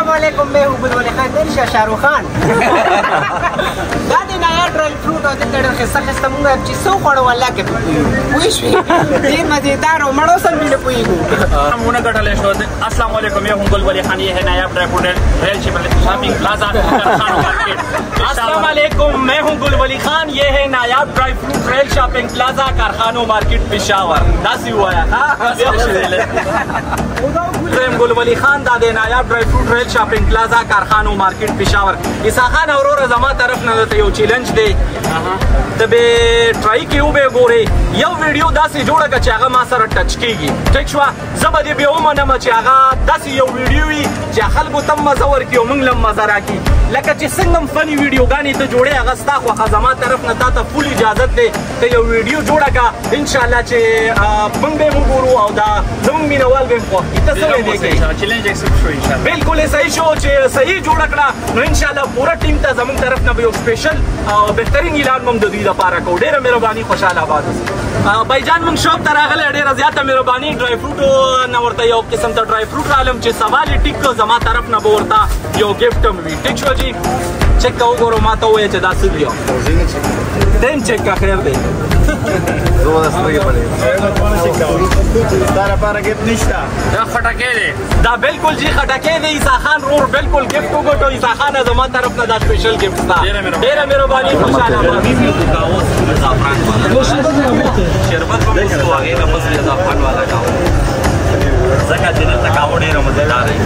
अस्सलामुअलैकुम, मैं हूँ बुलबुल खान दिलशा शाहरुख खान دا د نایا ډرای فروټ او د ډېر خسته خسته مونږ چې څو خوړو والله کې پوه شوې ډېر مزېدار او مړو سم مې نه پوهېږو हमने गठले शो अस्सलाम वालेकुम, मैं हूं बुलबुल खान। ये है Nayab dry fruit rail shopping plaza Khan market. अस्सलाम वालेकुम, मैं हूं बुलबुल खान। ये है Nayab dry fruit rail shopping plaza Karkhano market Peshawar. दासी हुआ है बुलबुल खान दा दे Nayab dry fruit rail shopping plaza Karkhano market Peshawar. Isa Khan और जमा तरफ न यो चैलेंज दे तबे ट्राई कियो बे गोरे यो वीडियो दासी जोड़ा का चागा मा सर टच कीगी ठीक शवा زبدي به ومنه ما چې هغه داسې یو ویډیو وي چې خلکو ته مزه ورکړي او موږ له مزه راکړي لکه چې څنګه فني ویډیوګانې ته جوړې هغه ستا خوښه زما طرف نه تا ته فول اجازت دی ته یو ویډیو جوړه کړه انشاءالله چې موږ به یې وګورو او دا زموږ مینهوال به یې خوښ کړي ته څه وایې دی چیلنج ایکسپټ شو انشاءالله بالکل یې صحیح شو چې صحیح جوړه کړه نو انشاءالله پوره ټیم ته زموږ طرف نه به یو سپیشل بهترین اعلان هم د دوی لپاره کوو ډېره مهرباني خوشحاله آباد بایجان موږ شوق ته راغلی ډېره زیاته مهرباني ډرای فروټو نه ورته یو قسم ته ډرای فروټ رالم چې سوال یې ټیک کړ زما طرف نه به ورته یو ګفټ هم وي ټیک شو جي چک کا وګورو ما ته ووایه چې دا څه دي دین چک کا خیر دی دا خټکې دی دا بالکل جی خټکې دی عیسی خان رور بالکل ګفټ وګټو عیسی خان زما طرف نه دا سپیشل ګفټ تا ډېره مهرباني خوشاله شربت په مسکو هغه نه پس زعفران والا کاو زکه دې ته کاو ډېر مزیدار دی